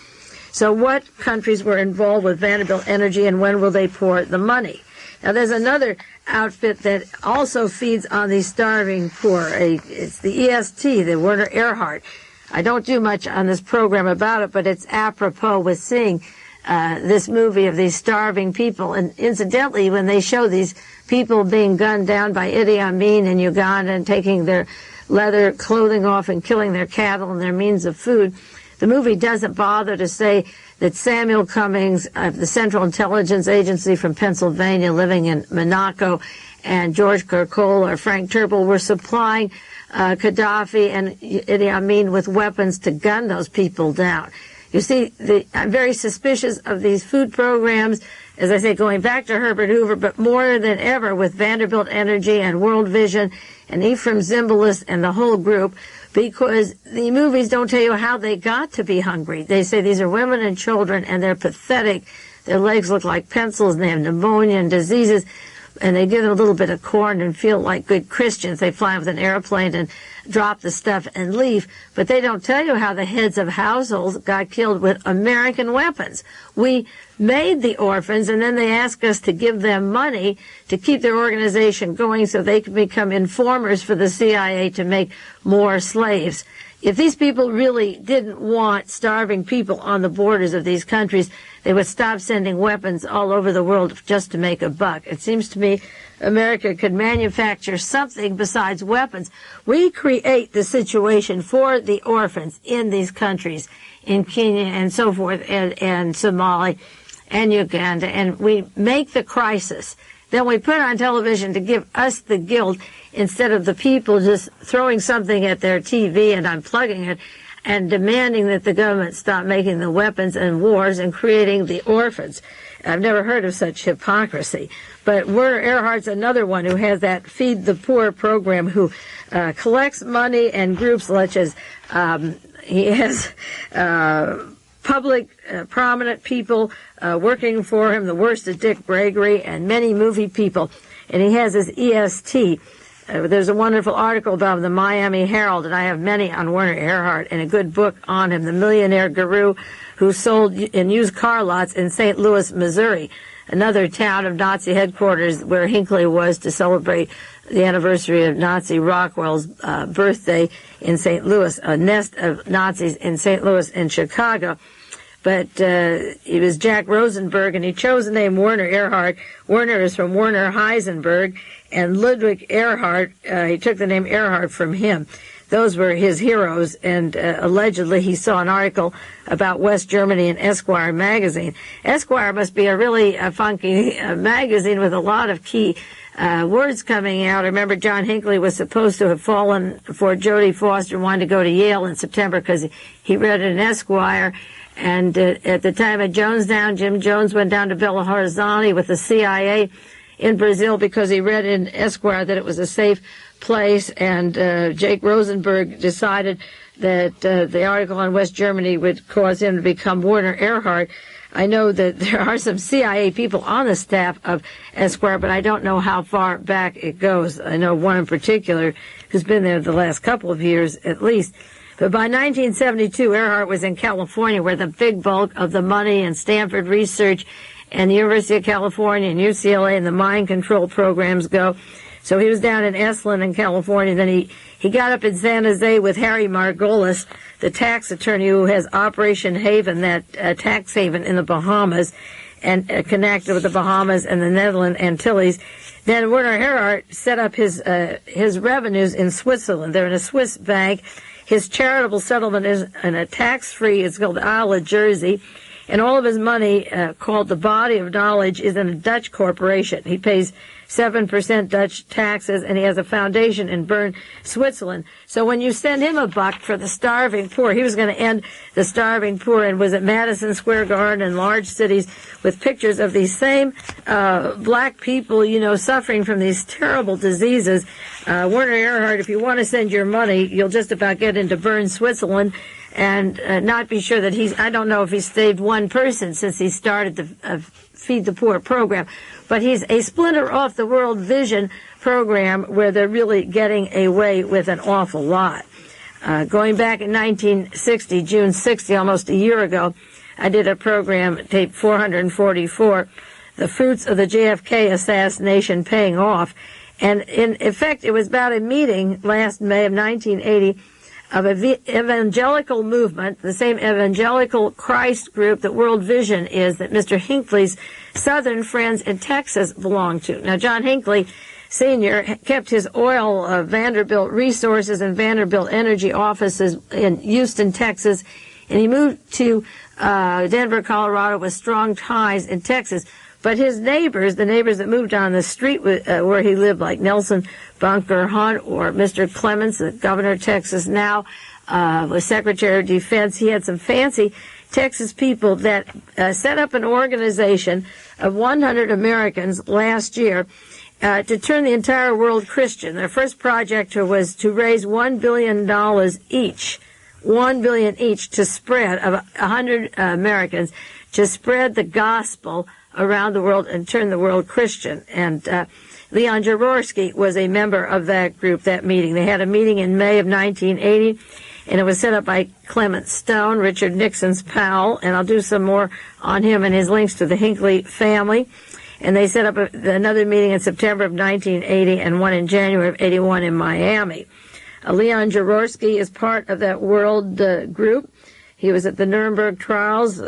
So what countries were involved with Vanderbilt Energy, and when will they pour the money? Now, there's another outfit that also feeds on the starving poor. It's the EST, the Werner Erhard. I don't do much on this program about it, but it's apropos with seeing this movie of these starving people. And incidentally, when they show these people being gunned down by Idi Amin in Uganda and taking their leather clothing off and killing their cattle and their means of food, the movie doesn't bother to say that Samuel Cummings of the Central Intelligence Agency from Pennsylvania, living in Monaco, and George Kerkol or Frank Turple were supplying Gaddafi and Idi Amin with weapons to gun those people down. You see, I'm very suspicious of these food programs, as I say, going back to Herbert Hoover, but more than ever with Vanderbilt Energy and World Vision and Ephraim Zimbalist and the whole group, because the movies don't tell you how they got to be hungry. They say these are women and children, and they're pathetic. Their legs look like pencils, and they have pneumonia and diseases, and they give them a little bit of corn and feel like good Christians. They fly with an airplane and drop the stuff and leave, but they don't tell you how the heads of households got killed with American weapons. We made the orphans, and then they asked us to give them money to keep their organization going so they could become informers for the CIA to make more slaves. If these people really didn't want starving people on the borders of these countries, they would stop sending weapons all over the world just to make a buck. It seems to me America could manufacture something besides weapons. We create the situation for the orphans in these countries, in Kenya and so forth, and Somalia. and Uganda, and we make the crisis. Then we put it on television to give us the guilt instead of the people just throwing something at their TV and unplugging it and demanding that the government stop making the weapons and wars and creating the orphans. I've never heard of such hypocrisy. But Werner Erhard's another one who has that Feed the Poor program, who collects money and groups such as he has public prominent people working for him, the worst of Dick Gregory, and many movie people. And he has his EST. There's a wonderful article about him, the Miami Herald, and I have many on Werner Erhard, and a good book on him, The Millionaire Guru Who Sold in Used Car Lots in St. Louis, Missouri, another town of Nazi headquarters where Hinckley was to celebrate the anniversary of Nazi Rockwell's birthday in St. Louis, a nest of Nazis in St. Louis and Chicago. But he was Jack Rosenberg, and he chose the name Werner Erhard. Werner is from Werner Heisenberg, and Ludwig Erhard, he took the name Erhard from him. Those were his heroes, and allegedly he saw an article about West Germany in Esquire magazine. Esquire must be a really funky magazine with a lot of key words coming out. I remember John Hinckley was supposed to have fallen for Jodie Foster, wanted to go to Yale in September because he read it in Esquire. And at the time of Jonestown, Jim Jones went down to Belo Horizonte with the CIA in Brazil because he read in Esquire that it was a safe place. And Jake Rosenberg decided that the article on West Germany would cause him to become Werner Erhard. I know that there are some CIA people on the staff of Esquire, but I don't know how far back it goes. I know one in particular who's been there the last couple of years at least. But by 1972, Erhard was in California, where the big bulk of the money and Stanford research and the University of California and UCLA and the mind control programs go. So he was down in Esalen in California. Then he got up in San Jose with Harry Margolis, the tax attorney who has Operation Haven, that tax haven in the Bahamas, and connected with the Bahamas and the Netherlands Antilles. Then Werner Erhard set up his revenues in Switzerland. They're in a Swiss bank. His charitable settlement is in a tax-free, it's called Isle of Jersey, and all of his money, called the Body of Knowledge, is in a Dutch corporation. He pays 7% Dutch taxes, and he has a foundation in Bern, Switzerland. So when you send him a buck for the starving poor, he was going to end the starving poor, and was at Madison Square Garden and large cities with pictures of these same black people, suffering from these terrible diseases. Werner Erhard, if you want to send your money, you'll just about get into Bern, Switzerland, and not be sure that I don't know if he's saved one person since he started the Feed the Poor program, but he's a splinter off the World Vision program where they're really getting away with an awful lot. Going back in 1960, June 60, almost a year ago, I did a program, tape 444, The Fruits of the JFK Assassination Paying Off. And in effect, it was about a meeting last May of 1980 of an evangelical movement, the same evangelical Christ group that World Vision is, that Mr. Hinckley's southern friends in Texas belong to. Now, John Hinckley Sr. kept his oil Vanderbilt Resources and Vanderbilt Energy offices in Houston, Texas, and he moved to Denver, Colorado with strong ties in Texas. But his neighbors, the neighbors that moved down the street where he lived, like Nelson Bunker Hunt or Mr. Clements, the governor of Texas now, was Secretary of Defense. He had some fancy Texas people that set up an organization of 100 Americans last year to turn the entire world Christian. Their first project was to raise $1 billion each, $1 billion each to spread, of 100 Americans, to spread the gospel around the world and turn the world Christian. And Leon Jaworski was a member of that group, that meeting. They had a meeting in May of 1980, and it was set up by Clement Stone, Richard Nixon's pal, and I'll do some more on him and his links to the Hinckley family. And they set up another meeting in September of 1980 and one in January of 81 in Miami. Leon Jaworski is part of that world group. He was at the Nuremberg trials,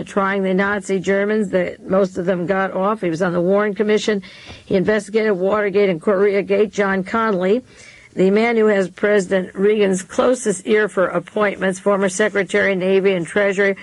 trying the Nazi Germans. Most of them got off. He was on the Warren Commission. He investigated Watergate and Koreagate. John Connally, the man who has President Reagan's closest ear for appointments, former Secretary of Navy and Treasury,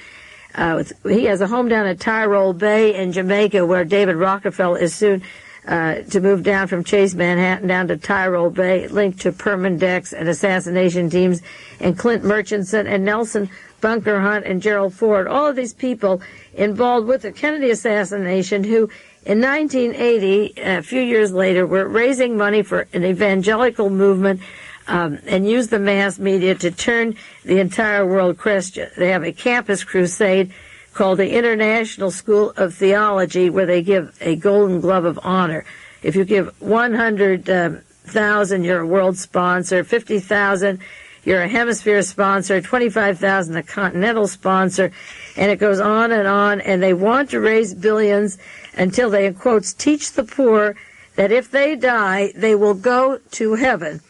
He has a home down at Tyrol Bay in Jamaica, where David Rockefeller is soon to move down from Chase Manhattan down to Tyrol Bay, linked to Permindex and assassination teams, and Clint Murchison and Nelson Bunker Hunt and Gerald Ford, all of these people involved with the Kennedy assassination, who in 1980, a few years later, were raising money for an evangelical movement and used the mass media to turn the entire world Christian. They have a campus crusade called the International School of Theology, where they give a Golden Glove of Honor. If you give 100,000, you're a world sponsor. 50,000, you're a hemisphere sponsor. 25,000, a continental sponsor, and it goes on. And they want to raise billions until they, in quotes, teach the poor that if they die, they will go to heaven,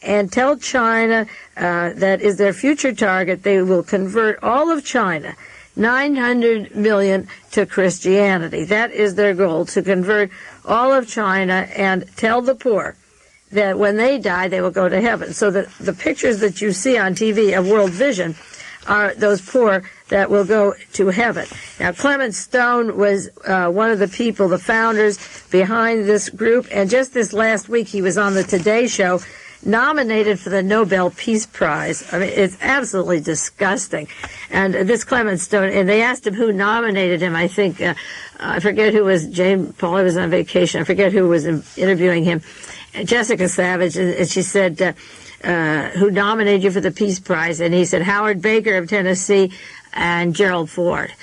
and tell China that is their future target. They will convert all of China, 900 million, to Christianity. That is their goal, to convert all of China and tell the poor that when they die, they will go to heaven. So the pictures that you see on TV of World Vision are those poor that will go to heaven. Now, Clement Stone was one of the people, the founders behind this group, and just this last week he was on the Today Show, nominated for the Nobel Peace Prize. I mean, it's absolutely disgusting. And this Clement Stone, and they asked him who nominated him. I think, I forget who was, Jane Pauley was on vacation. I forget who was interviewing him. Jessica Savage, and she said, who nominated you for the Peace Prize? And he said, Howard Baker of Tennessee and Gerald Ford.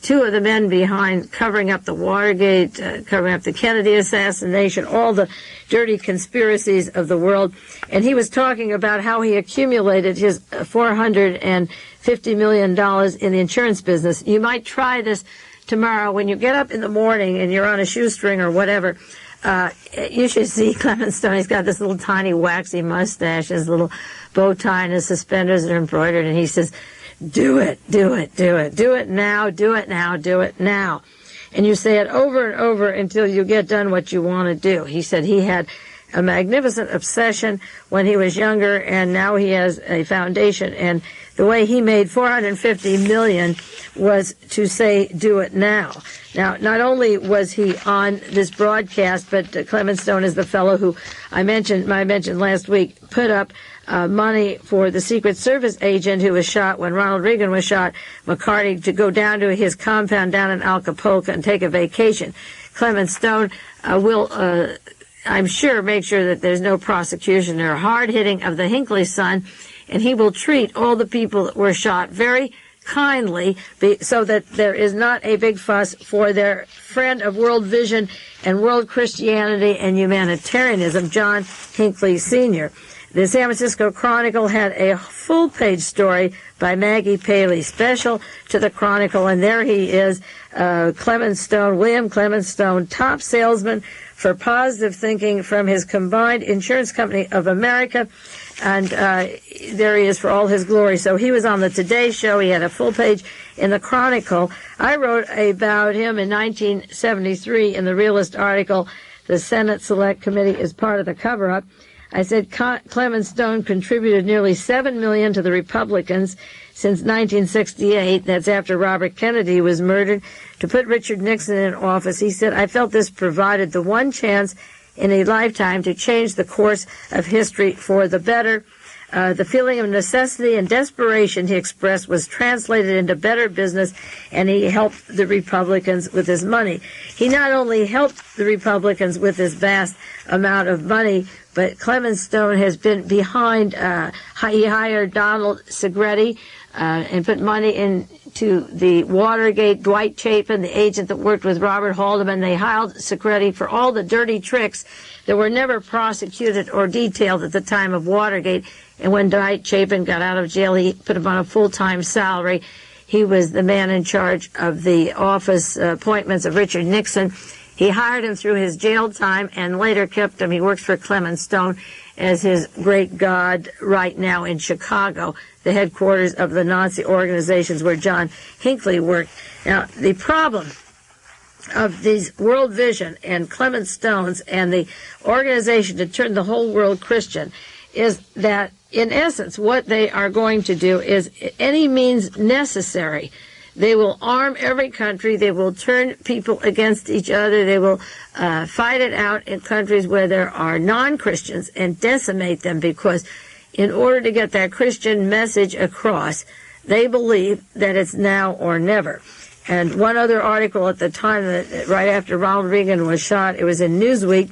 Two of the men behind covering up the Watergate, covering up the Kennedy assassination, all the dirty conspiracies of the world. And he was talking about how he accumulated his $450 million in the insurance business. You might try this tomorrow when you get up in the morning and you're on a shoestring or whatever. You should see Clement Stone. He's got this little tiny waxy mustache, his little bow tie, and his suspenders are embroidered, and he says, do it, do it, do it, do it now, do it now, do it now. And you say it over and over until you get done what you want to do. He said he had a magnificent obsession when he was younger, and now he has a foundation. And the way he made $450 million was to say, do it now. Now, not only was he on this broadcast, but Clement Stone is the fellow who I mentioned last week, put up money for the Secret Service agent who was shot when Ronald Reagan was shot, McCarty, to go down to his compound down in Acapulco and take a vacation. Clement Stone will, I'm sure, make sure that there's no prosecution or hard-hitting of the Hinckley son, and he will treat all the people that were shot very kindly, so that there is not a big fuss for their friend of World Vision and World Christianity and Humanitarianism, John Hinckley Sr. The San Francisco Chronicle had a full-page story by Maggie Paley, special to the Chronicle, and there he is, Clement Stone, William Clement Stone, top salesman for positive thinking from his combined Insurance Company of America, and there he is for all his glory. So he was on the Today Show. He had a full page in the Chronicle. I wrote about him in 1973 in the Realist article, The Senate Select Committee is part of the cover-up. I said Clement Stone contributed nearly $7 million to the Republicans since 1968. That's after Robert Kennedy was murdered, to put Richard Nixon in office. He said, I felt this provided the one chance in a lifetime to change the course of history for the better. The feeling of necessity and desperation he expressed was translated into better business, and he helped the Republicans with his money. He not only helped the Republicans with this vast amount of money, but Clement Stone has been behind, he hired Donald Segretti and put money into the Watergate. Dwight Chapin, the agent that worked with Robert Haldeman, they hired Segretti for all the dirty tricks that were never prosecuted or detailed at the time of Watergate. And when Dwight Chapin got out of jail, he put him on a full-time salary. He was the man in charge of the office appointments of Richard Nixon. He hired him through his jail time and later kept him. He works for Clement Stone as his great god right now in Chicago, the headquarters of the Nazi organizations where John Hinckley worked. Now, the problem of these World Vision and Clement Stones and the organization to turn the whole world Christian is that, in essence, what they are going to do is any means necessary They will arm every country. They will turn people against each other. They will fight it out in countries where there are non-Christians and decimate them, because in order to get that Christian message across, they believe that it's now or never. And one other article at the time, right after Ronald Reagan was shot, it was in Newsweek,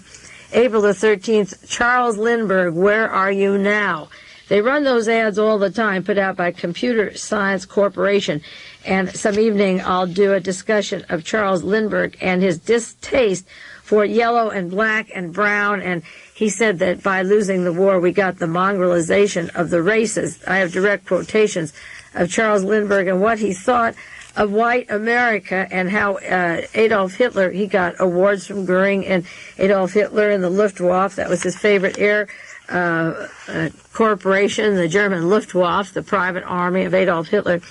April the 13th, Charles Lindbergh, where are you now? They run those ads all the time, put out by Computer Science Corporation. And some evening I'll do a discussion of Charles Lindbergh and his distaste for yellow and black and brown. And he said that by losing the war, we got the mongrelization of the races. I have direct quotations of Charles Lindbergh and what he thought of white America, and how Adolf Hitler, he got awards from Goering and Adolf Hitler and the Luftwaffe. That was his favorite air corporation, the German Luftwaffe, the private army of Adolf Hitler.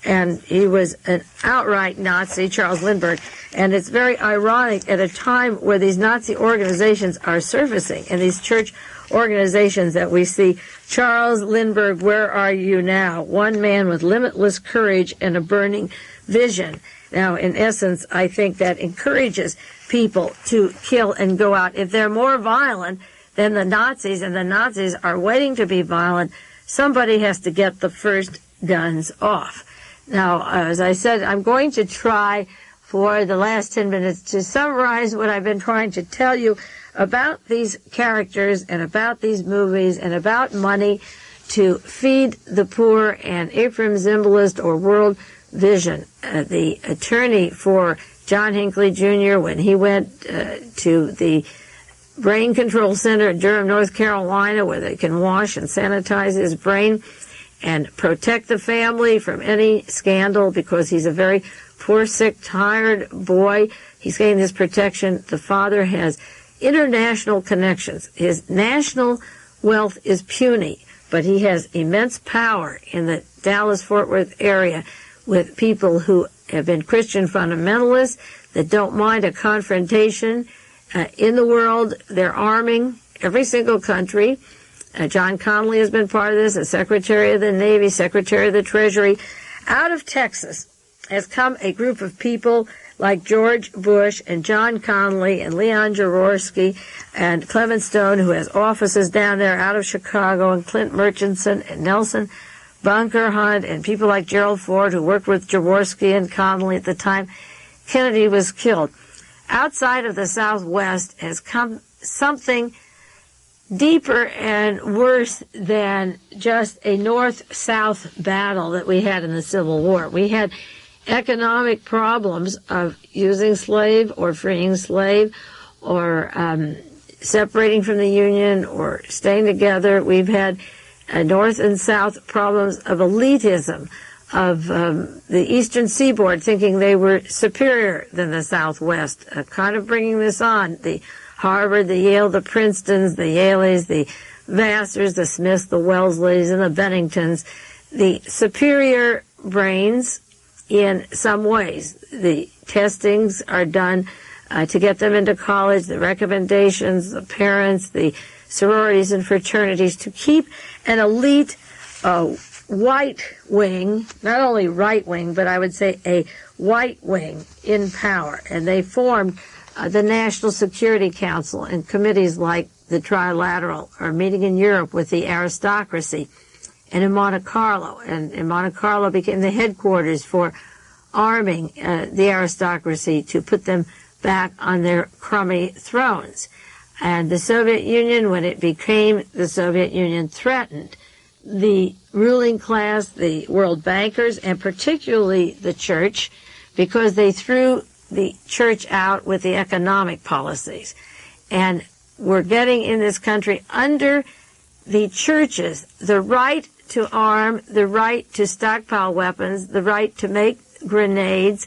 And he was an outright Nazi, Charles Lindbergh. And it's very ironic at a time where these Nazi organizations are surfacing, and these church organizations that we see. Charles Lindbergh, where are you now? One man with limitless courage and a burning vision. Now, in essence, I think that encourages people to kill and go out. If they're more violent than the Nazis, and the Nazis are waiting to be violent, somebody has to get the first guns off. Now, as I said, I'm going to try for the last 10 minutes to summarize what I've been trying to tell you about these characters and about these movies and about money to feed the poor. And Ephraim Zimbalist, or World Vision, the attorney for John Hinckley Jr., when he went to the Brain Control Center in Durham, North Carolina, where they can wash and sanitize his brain and protect the family from any scandal, because he's a very poor, sick, tired boy. He's getting this protection. The father has international connections. His national wealth is puny, but he has immense power in the Dallas-Fort Worth area with people who have been Christian fundamentalists that don't mind a confrontation. In the world, they're arming every single country. John Connally has been part of this, as Secretary of the Navy, Secretary of the Treasury. Out of Texas has come a group of people like George Bush and John Connally and Leon Jaworski and Clement Stone, who has offices down there out of Chicago, and Clint Murchison and Nelson Bunker Hunt, and people like Gerald Ford, who worked with Jaworski and Connally at the time Kennedy was killed. Outside of the Southwest has come something deeper and worse than just a North-South battle that we had in the Civil War. We had economic problems of using slave or freeing slave, or separating from the Union or staying together. We've had North and South problems of elitism, of the Eastern Seaboard thinking they were superior than the Southwest, kind of bringing this on. The Harvard, the Yale, the Princetons, the Yaleys, the Vassars, the Smiths, the Welsleys, and the Benningtons, the superior brains in some ways. The testings are done to get them into college, the recommendations, the parents, the sororities and fraternities, to keep an elite white wing, not only right wing, but I would say a white wing in power. And they formed the National Security Council, and committees like the Trilateral are meeting in Europe with the aristocracy, and in Monte Carlo. And in Monte Carlo became the headquarters for arming the aristocracy to put them back on their crummy thrones. And the Soviet Union, when it became the Soviet Union, threatened the ruling class, the world bankers, and particularly the church, because they threw the church out with the economic policies. And we're getting in this country, under the churches, the right to arm, the right to stockpile weapons, the right to make grenades.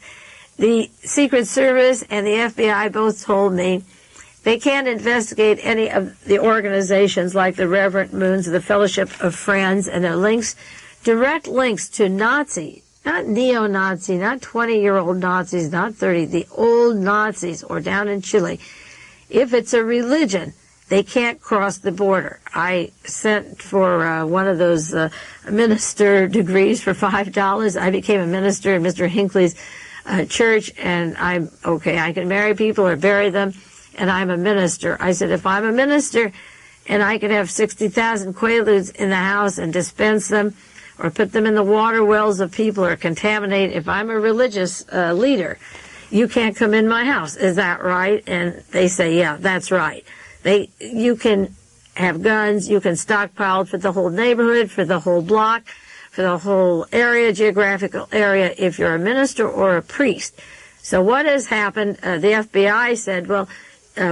The Secret Service and the FBI both told me they can't investigate any of the organizations like the Reverend Moons, the Fellowship of Friends, and their links, direct links to Nazi, not neo-Nazi, not 20-year-old Nazis, not 30, the old Nazis, or down in Chile. If it's a religion, They can't cross the border. I sent for one of those minister degrees for $5. I became a minister in Mr. Hinckley's church, and I'm okay. I can marry people or bury them, and I'm a minister. I said, if I'm a minister and I could have 60,000 Quaaludes in the house and dispense them or put them in the water wells of people or contaminate, if I'm a religious leader, you can't come in my house. Is that right? And they say, yeah, that's right. You can have guns, you can stockpile for the whole neighborhood, for the whole block, for the whole area, geographical area, if you're a minister or a priest. So what has happened, the FBI said, well,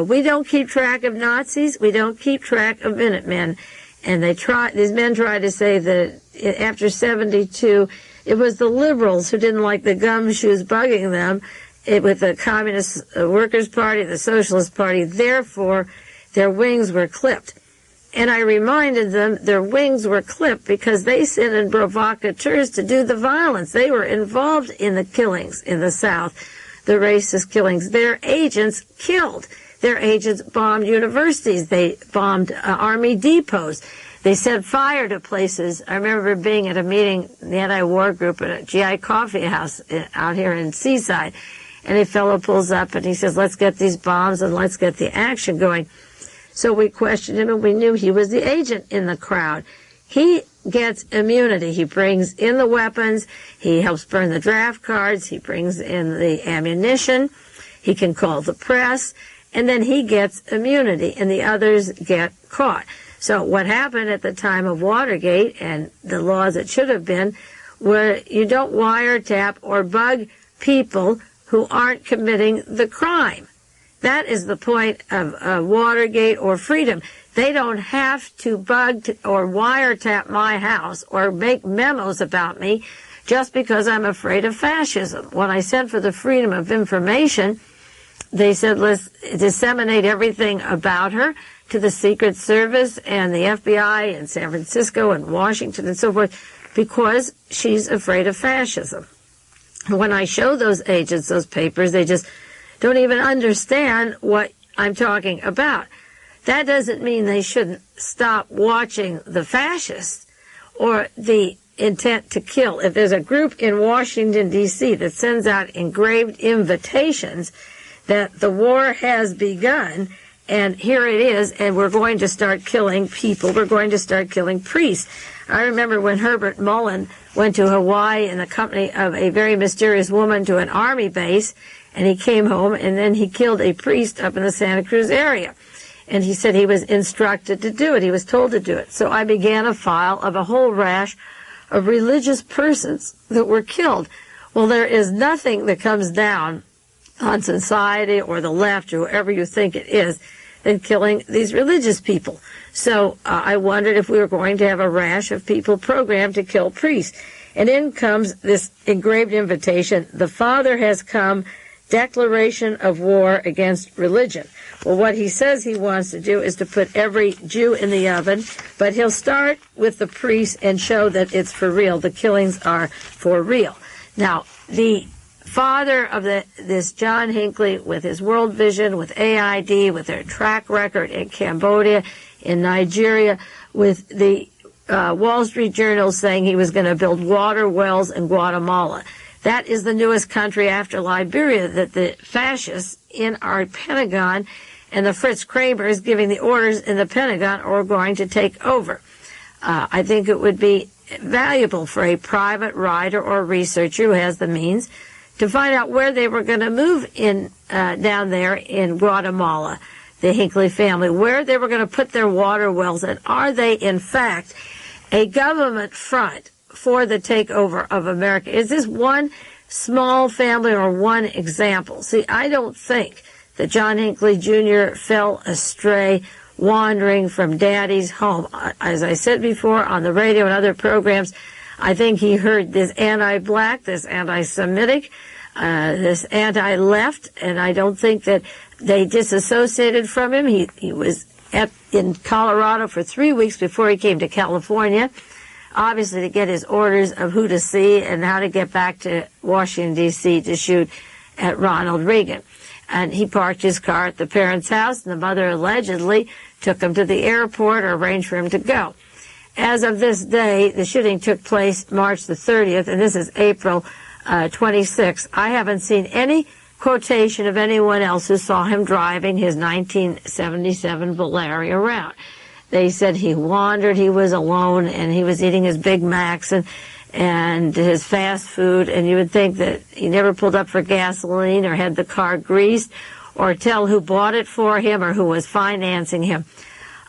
we don't keep track of Nazis, we don't keep track of Minutemen. And these men tried to say that after 72, it was the liberals who didn't like the gumshoes bugging them with the Communist Workers' Party, the Socialist Party. Therefore, their wings were clipped. And I reminded them their wings were clipped because they sent in provocateurs to do the violence. They were involved in the killings in the South, the racist killings. Their agents killed. Their agents bombed universities. They bombed army depots. They set fire to places. I remember being at a meeting, the anti-war group at a GI coffee house out here in Seaside. And a fellow pulls up and he says, let's get these bombs and let's get the action going. So we questioned him, and we knew he was the agent in the crowd. He gets immunity. He brings in the weapons. He helps burn the draft cards. He brings in the ammunition. He can call the press. And then he gets immunity, and the others get caught. So what happened at the time of Watergate and the laws that should have been were you don't wiretap or bug people who aren't committing the crime. That is the point of Watergate or freedom. They don't have to bug or wiretap my house or make memos about me just because I'm afraid of fascism. When I sent for the freedom of information, they said, let's disseminate everything about her to the Secret Service and the FBI in San Francisco and Washington and so forth because she's afraid of fascism. When I show those agents those papers, they just don't even understand what I'm talking about. That doesn't mean they shouldn't stop watching the fascists or the intent to kill. If there's a group in Washington, D.C. that sends out engraved invitations that the war has begun, and here it is, and we're going to start killing people, we're going to start killing priests. I remember when Herbert Mullen went to Hawaii in the company of a very mysterious woman to an army base, and he came home, and then he killed a priest up in the Santa Cruz area. And he said he was instructed to do it. He was told to do it. So I began a file of a whole rash of religious persons that were killed. Well, there is nothing that comes down on society or the left or whoever you think it is than killing these religious people. So I wondered if we were going to have a rash of people programmed to kill priests. And in comes this engraved invitation. The Father has come, declaration of war against religion. Well, what he says he wants to do is to put every Jew in the oven, but he'll start with the priests and show that it's for real. The killings are for real. Now, the father of this John Hinckley, with his world vision, with AID, with their track record in Cambodia, in Nigeria, with the Wall Street Journal saying he was going to build water wells in Guatemala. That is the newest country after Liberia that the fascists in our Pentagon and the Fritz Kramers giving the orders in the Pentagon are going to take over. I think it would be valuable for a private writer or researcher who has the means to find out where they were going to move in down there in Guatemala, the Hinckley family, where they were going to put their water wells, and are they in fact a government front for the takeover of America? Is this one small family or one example? See, I don't think that John Hinckley Jr. fell astray wandering from Daddy's home. As I said before on the radio and other programs, I think he heard this anti-black, this anti-Semitic, this anti-left, and I don't think that they disassociated from him. He was in Colorado for 3 weeks before he came to California, obviously to get his orders of who to see and how to get back to Washington, D.C. to shoot at Ronald Reagan. And he parked his car at the parents' house, and the mother allegedly took him to the airport or arranged for him to go. As of this day, the shooting took place March the 30th, and this is April 26th. I haven't seen any quotation of anyone else who saw him driving his 1977 Volare around. They said he wandered, he was alone, and he was eating his Big Macs and his fast food, and you would think that he never pulled up for gasoline or had the car greased or tell who bought it for him or who was financing him.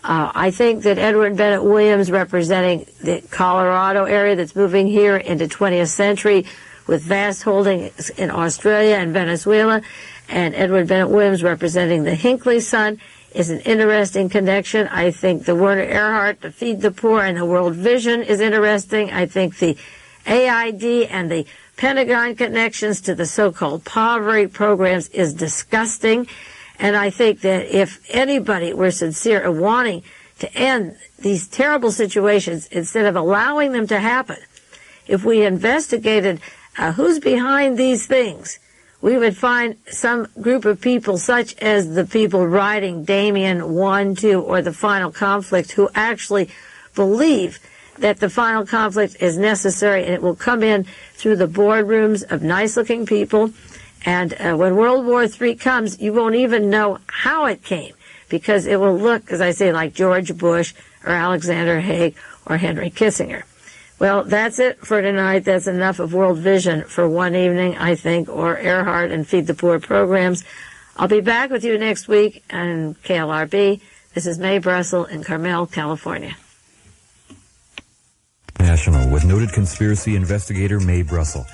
I think that Edward Bennett Williams, representing the Colorado area that's moving here into 20th century with vast holdings in Australia and Venezuela, and Edward Bennett Williams representing the Hinckley son, is an interesting connection. I think the Werner Erhard, the Feed the Poor, and the World Vision is interesting. I think the AID and the Pentagon connections to the so-called poverty programs is disgusting. And I think that if anybody were sincere in wanting to end these terrible situations instead of allowing them to happen, if we investigated who's behind these things, we would find some group of people such as the people writing Damien 1, 2, or The Final Conflict, who actually believe that the final conflict is necessary and it will come in through the boardrooms of nice-looking people. And when World War III comes, you won't even know how it came, because it will look, as I say, like George Bush or Alexander Haig or Henry Kissinger. Well, that's it for tonight. That's enough of World Vision for one evening, I think, or Erhard and Feed the Poor programs. I'll be back with you next week on KLRB. This is Mae Brussell in Carmel, California. National with noted conspiracy investigator Mae Brussell.